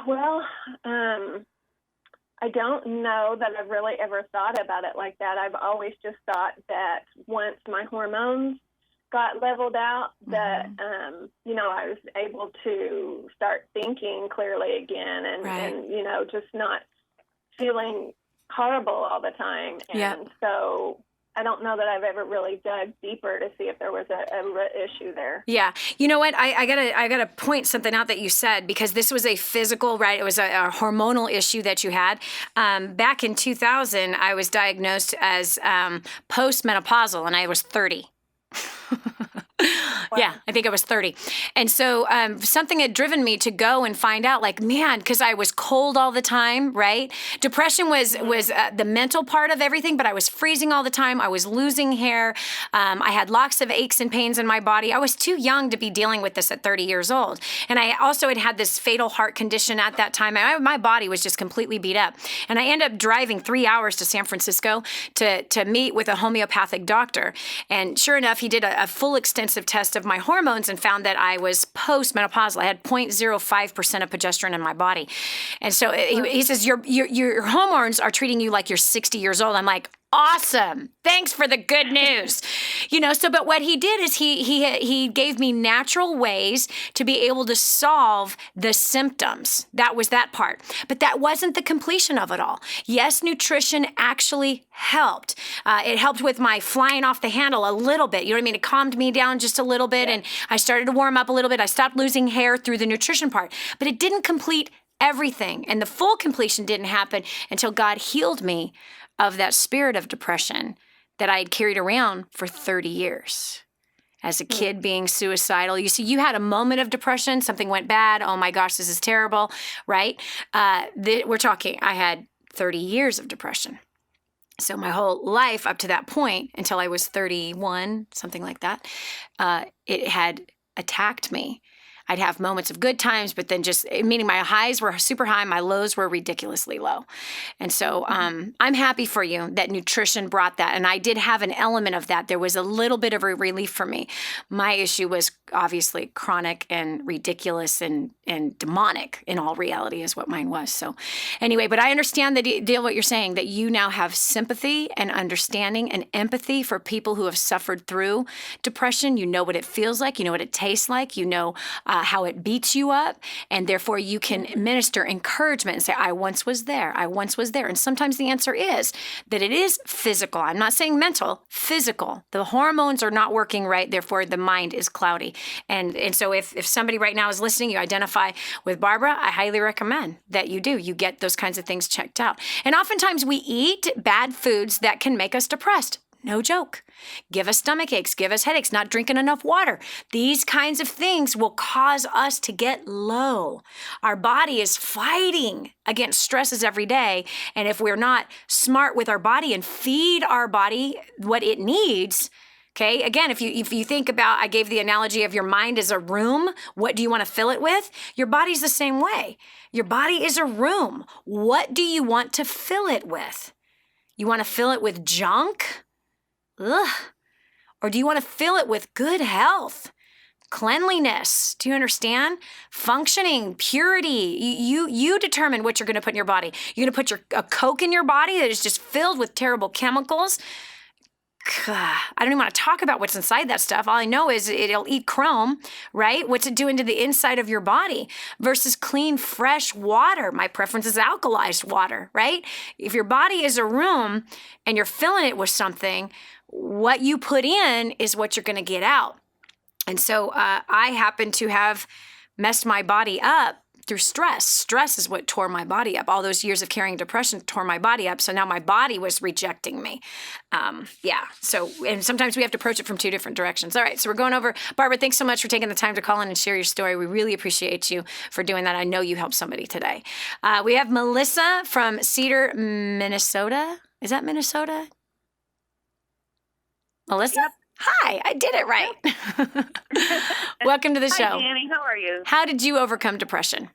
Well, I don't know that I've really ever thought about it like that. I've always just thought that once my hormones got leveled out, that, I was able to start thinking clearly again, and just not feeling horrible all the time. And so I don't know that I've ever really dug deeper to see if there was a issue there. Yeah. You know what? I gotta point something out that you said, because this was a physical, right? It was a hormonal issue that you had. Back in 2000, I was diagnosed as postmenopausal, and I was 30. Wow. Yeah, I think I was 30. And so something had driven me to go and find out, because I was cold all the time, right? Depression was the mental part of everything, but I was freezing all the time. I was losing hair. I had lots of aches and pains in my body. I was too young to be dealing with this at 30 years old. And I also had this fatal heart condition at that time. My body was just completely beat up. And I ended up driving 3 hours to San Francisco to meet with a homeopathic doctor. And sure enough, he did a full extensive test of of my hormones and found that I was postmenopausal. I had 0.05% of progesterone in my body. And so he says, your hormones are treating you like you're 60 years old. I'm like, awesome. Thanks for the good news. But what he did is he gave me natural ways to be able to solve the symptoms. That was that part. But that wasn't the completion of it all. Yes, nutrition actually helped. It helped with my flying off the handle a little bit. You know what I mean? It calmed me down just a little bit, and I started to warm up a little bit. I stopped losing hair through the nutrition part. But it didn't complete everything. And the full completion didn't happen until God healed me of that spirit of depression that I had carried around for 30 years. As a kid being suicidal. You see, you had a moment of depression, something went bad, oh my gosh, this is terrible, right? We're talking, I had 30 years of depression. So my whole life up to that point, until I was 31, something like that, it had attacked me. I'd have moments of good times, but then meaning my highs were super high, my lows were ridiculously low. And so I'm happy for you that nutrition brought that. And I did have an element of that. There was a little bit of a relief for me. My issue was obviously chronic and ridiculous and demonic in all reality is what mine was. So anyway, but I understand the deal what you're saying, that you now have sympathy and understanding and empathy for people who have suffered through depression. You know what it feels like. You know what it tastes like. You know how it beats you up, and therefore you can minister encouragement and say, I once was there. I once was there. And sometimes the answer is that it is physical. I'm not saying mental, physical. The hormones are not working right, therefore the mind is cloudy. And so if somebody right now is listening, you identify with Barbara, I highly recommend that you do. You get those kinds of things checked out. And oftentimes we eat bad foods that can make us depressed. No joke. Give us stomach aches, give us headaches, not drinking enough water. These kinds of things will cause us to get low. Our body is fighting against stresses every day. And if we're not smart with our body and feed our body what it needs, okay, again, if you think about, I gave the analogy of your mind is a room, what do you want to fill it with? Your body's the same way. Your body is a room. What do you want to fill it with? You want to fill it with junk? Ugh. Or do you want to fill it with good health, cleanliness? Do you understand? Functioning, purity. You determine what you're going to put in your body. You're going to put a Coke in your body that is just filled with terrible chemicals. I don't even want to talk about what's inside that stuff. All I know is it'll eat chrome, right? What's it doing to the inside of your body versus clean, fresh water? My preference is alkalized water, right? If your body is a room and you're filling it with something, what you put in is what you're going to get out. And so I happen to have messed my body up through stress. Stress is what tore my body up. All those years of carrying depression tore my body up. So now my body was rejecting me. So, and sometimes we have to approach it from two different directions. All right. So we're going over. Barbara, thanks so much for taking the time to call in and share your story. We really appreciate you for doing that. I know you helped somebody today. We have Melissa from Cedar, Minnesota. Is that Minnesota? Melissa? Yep. Hi, I did it right. Welcome to the show. Hi, Dani. How are you? How did you overcome depression?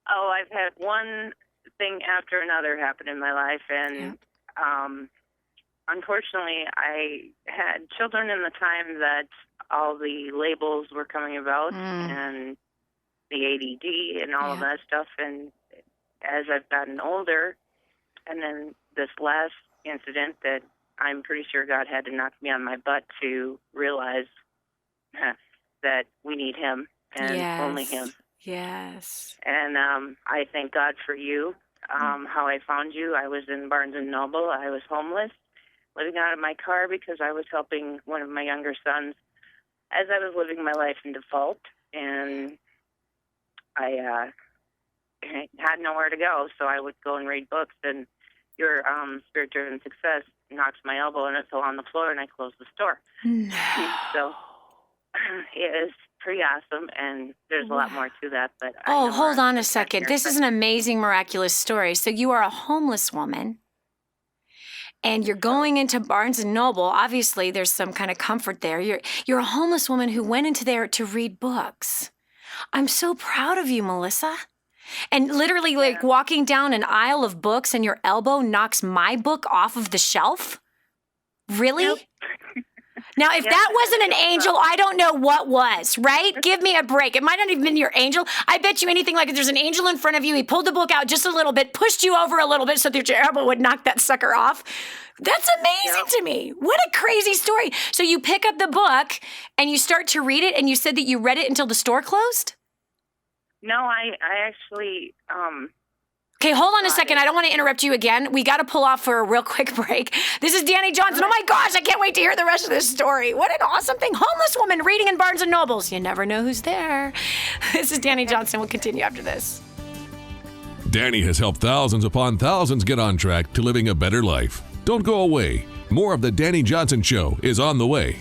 Oh, I've had one thing after another happen in my life, and unfortunately, I had children in the time that all the labels were coming about, and the ADD and all of that stuff. And as I've gotten older, and then this last incident that I'm pretty sure God had to knock me on my butt to realize that we need Him and only Him. Yes. And I thank God for you. How I found you, I was in Barnes & Noble. I was homeless, living out of my car because I was helping one of my younger sons as I was living my life in default. And I had nowhere to go, so I would go and read books. And your Spirit-Driven Success knocked my elbow and it fell on the floor, and I closed the store. No. So it is pretty awesome, and there's a lot more to that. But hold on a second. This is an amazing, miraculous story. So you are a homeless woman, and you're going into Barnes & Noble. Obviously, there's some kind of comfort there. You're a homeless woman who went into there to read books. I'm so proud of you, Melissa. And literally, like walking down an aisle of books and your elbow knocks my book off of the shelf? Really? Yep. Now, if that wasn't an angel, I don't know what was, right? Give me a break. It might not have been your angel. I bet you anything, like if there's an angel in front of you, he pulled the book out just a little bit, pushed you over a little bit so that your elbow would knock that sucker off. That's amazing to me. What a crazy story. So you pick up the book and you start to read it, and you said that you read it until the store closed? No, I actually... Okay, hold on a second. I don't want to interrupt you again. We got to pull off for a real quick break. This is Dani Johnson. Oh my gosh, I can't wait to hear the rest of this story. What an awesome thing. Homeless woman reading in Barnes & Nobles. You never know who's there. This is Dani Johnson. We'll continue after this. Dani has helped thousands upon thousands get on track to living a better life. Don't go away. More of the Dani Johnson Show is on the way.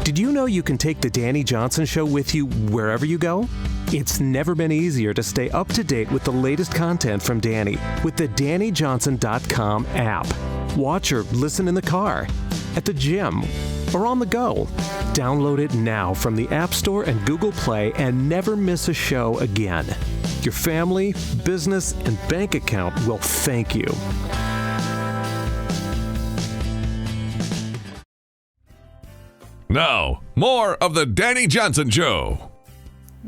Did you know you can take the Dani Johnson Show with you wherever you go? It's never been easier to stay up to date with the latest content from Dani with the DaniJohnson.com app. Watch or listen in the car, at the gym, or on the go. Download it now from the App Store and Google Play and never miss a show again. Your family, business, and bank account will thank you. Now, more of the Dani Johnson Show.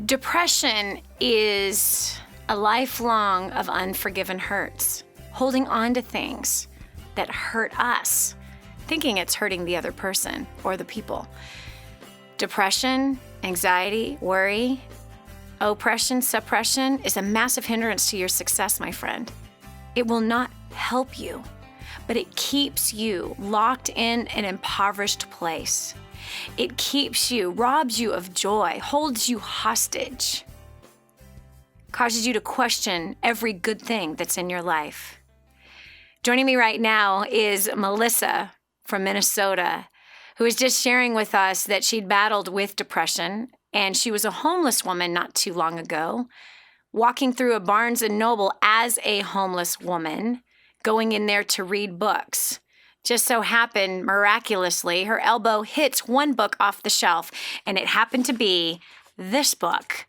Depression is a lifelong of unforgiven hurts, holding on to things that hurt us, thinking it's hurting the other person or the people. Depression, anxiety, worry, oppression, suppression is a massive hindrance to your success, my friend. It will not help you, but it keeps you locked in an impoverished place. It keeps you, robs you of joy, holds you hostage, causes you to question every good thing that's in your life. Joining me right now is Melissa from Minnesota, who is just sharing with us that she'd battled with depression, and she was a homeless woman not too long ago, walking through a Barnes & Noble as a homeless woman, going in there to read books. Just so happened, miraculously, her elbow hits one book off the shelf, and it happened to be this book,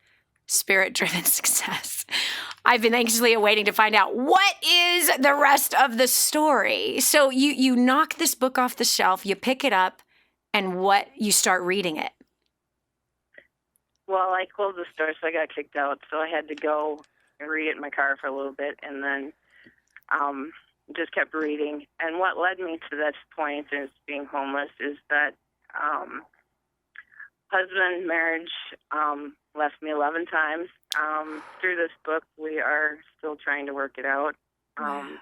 Spirit-Driven Success. I've been anxiously awaiting to find out what is the rest of the story. So you knock this book off the shelf, you pick it up, and you start reading it. Well, I closed the store, so I got kicked out, so I had to go and read it in my car for a little bit, and then just kept reading. And what led me to this point is being homeless is that husband, marriage, left me 11 times. Through this book, we are still trying to work it out. I'm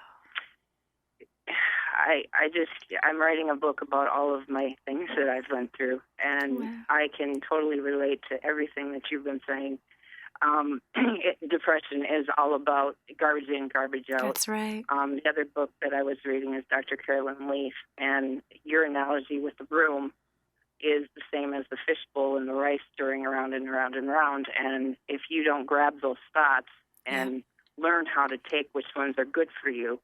writing a book about all of my things that I've went through, and I can totally relate to everything that you've been saying. Depression is all about garbage in, garbage out. That's right. The other book that I was reading is Dr. Carolyn Leaf, and your analogy with the broom is the same as the fishbowl and the rice stirring around and around and around. And if you don't grab those thoughts and learn how to take which ones are good for you,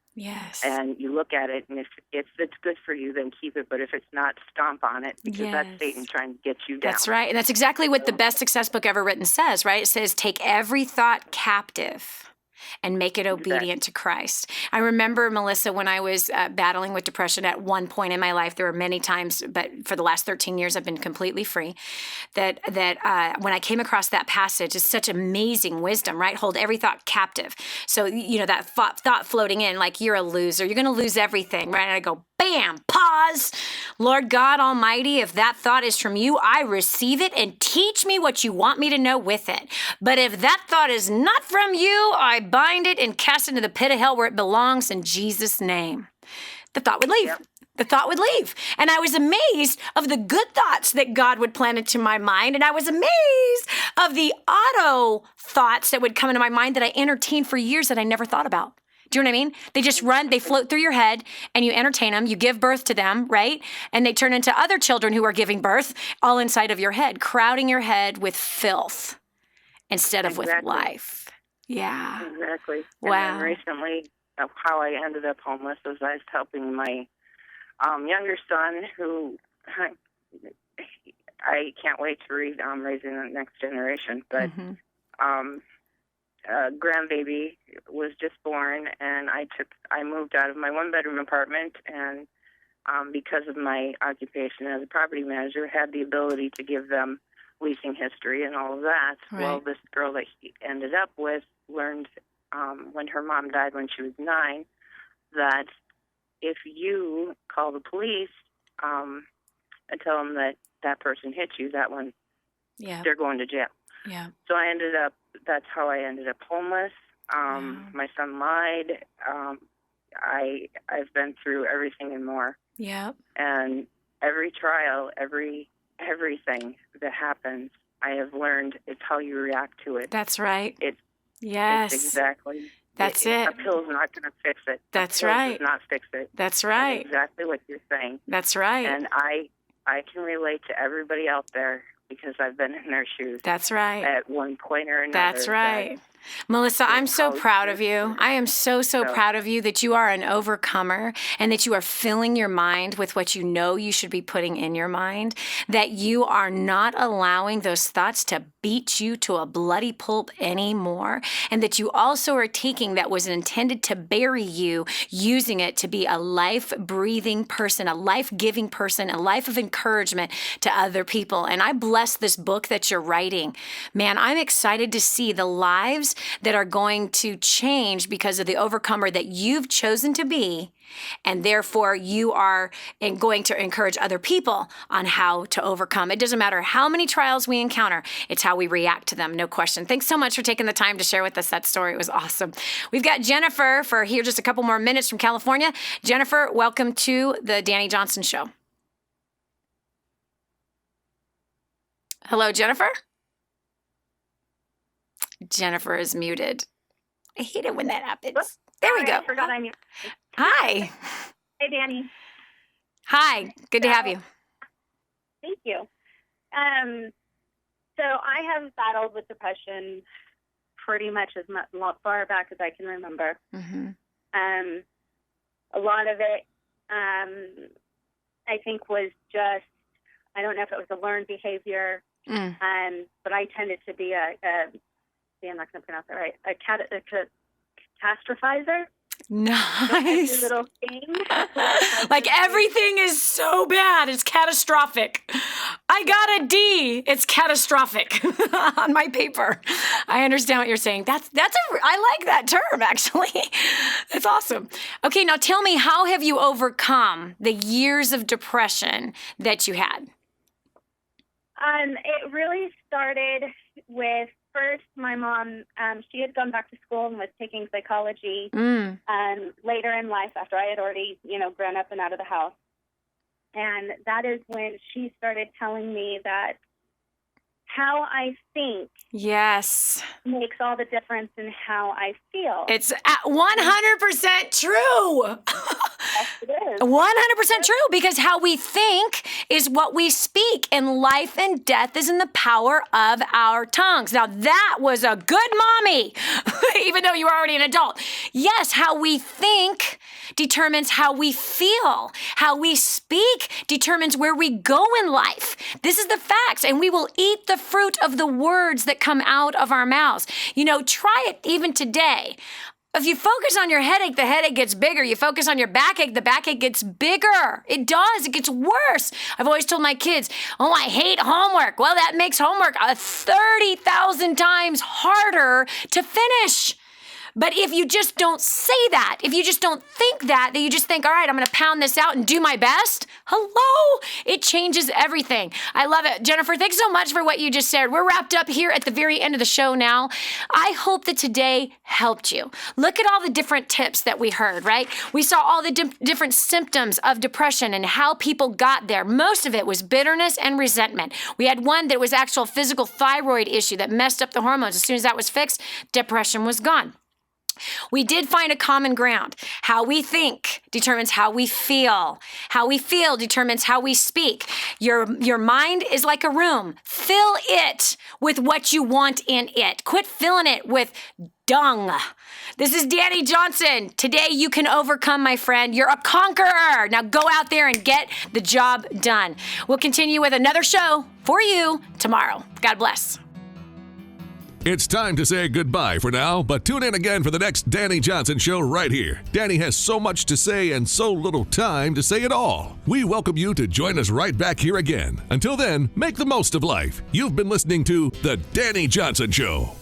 and you look at it, and if it's good for you, then keep it. But if it's not, stomp on it, because that's Satan trying to get you down. That's right. And that's exactly what the best success book ever written says, right? It says, take every thought captive and make it obedient to Christ. I remember, Melissa, when I was battling with depression at one point in my life, there were many times, but for the last 13 years, I've been completely free, that when I came across that passage, it's such amazing wisdom, right? Hold every thought captive. So, that thought floating in, like, you're a loser, you're going to lose everything, right? And I go, bam, pause. Lord God Almighty, if that thought is from you, I receive it and teach me what you want me to know with it. But if that thought is not from you, I bind it and cast it into the pit of hell where it belongs in Jesus' name. The thought would leave. The thought would leave. And I was amazed of the good thoughts that God would plant into my mind. And I was amazed of the auto thoughts that would come into my mind that I entertained for years that I never thought about. Do you know what I mean? They just run, they float through your head, and you entertain them, you give birth to them, right? And they turn into other children who are giving birth all inside of your head, crowding your head with filth instead of with life. Yeah. Exactly. Wow. And then recently, how I ended up homeless was I was helping my younger son, who I can't wait to read Raising the Next Generation, but grandbaby was just born, and I moved out of my one-bedroom apartment, and because of my occupation as a property manager, had the ability to give them leasing history and all of that. Right. Well, this girl that he ended up with learned when her mom died when she was 9 that if you call the police and tell them that that person hit you, that one, they're going to jail. Yeah. So that's how I ended up homeless. My son lied. I've been through everything and more. Yeah. And every trial, everything that happens, I have learned it's how you react to it. That's right. It's exactly. That's it. A pill's not going to fix it. That's a pill right. does not fix it. That's right. That's exactly what you're saying. That's right. And I can relate to everybody out there because I've been in their shoes. That's right. At one point or another. That's right. Melissa, I'm so proud of you. I am so proud of you that you are an overcomer and that you are filling your mind with what you know you should be putting in your mind, that you are not allowing those thoughts to beat you to a bloody pulp anymore, and that you also are taking that was intended to bury you, using it to be a life-breathing person, a life-giving person, a life of encouragement to other people. And I bless this book that you're writing. Man, I'm excited to see the lives that are going to change because of the overcomer that you've chosen to be, and therefore you are going to encourage other people on how to overcome. It doesn't matter how many trials we encounter, it's how we react to them, no question. Thanks so much for taking the time to share with us that story. It was awesome. We've got Jennifer for here just a couple more minutes from California. Jennifer, welcome to the Dani Johnson Show. Hello, Jennifer? Jennifer is muted. I hate it when that happens. Oops. There we go. I forgot I'm muted. Hi. Hey, Dani. Hi. Good to have you. Thank you. So I have battled with depression pretty much as far back as I can remember. Mm-hmm. A lot of it, I think, was just, I don't know if it was a learned behavior, but I tended to be I'm not going to pronounce that right, a catastrophizer. Nice. Little thing. Like everything is so bad, it's catastrophic. I got a D. It's catastrophic on my paper. I understand what you're saying. I like that term, actually. That's awesome. Okay, now tell me, how have you overcome the years of depression that you had? It really started with, first, my mom, she had gone back to school and was taking psychology later in life after I had already, grown up and out of the house. And that is when she started telling me that how I think makes all the difference in how I feel. It's 100% true. Yes, it is. 100% true, because how we think is what we speak, and life and death is in the power of our tongues. Now, that was a good mommy, even though you were already an adult. Yes, how we think determines how we feel. How we speak determines where we go in life. This is the facts, and we will eat the fruit of the words that come out of our mouths. Try it even today. If you focus on your headache, the headache gets bigger. You focus on your backache, the backache gets bigger. It does. It gets worse. I've always told my kids, I hate homework. Well, that makes homework 30,000 times harder to finish. But if you just don't say that, if you just don't think that you just think, all right, I'm going to pound this out and do my best, it changes everything. I love it. Jennifer, thanks so much for what you just said. We're wrapped up here at the very end of the show now. I hope that today helped you. Look at all the different tips that we heard, right? We saw all the different symptoms of depression and how people got there. Most of it was bitterness and resentment. We had one that was actual physical thyroid issue that messed up the hormones. As soon as that was fixed, depression was gone. We did find a common ground. How we think determines how we feel. How we feel determines how we speak. Your mind is like a room. Fill it with what you want in it. Quit filling it with dung. This is Dani Johnson. Today you can overcome, my friend. You're a conqueror. Now go out there and get the job done. We'll continue with another show for you tomorrow. God bless. It's time to say goodbye for now, but tune in again for the next Dani Johnson Show right here. Dani has so much to say and so little time to say it all. We welcome you to join us right back here again. Until then, make the most of life. You've been listening to The Dani Johnson Show.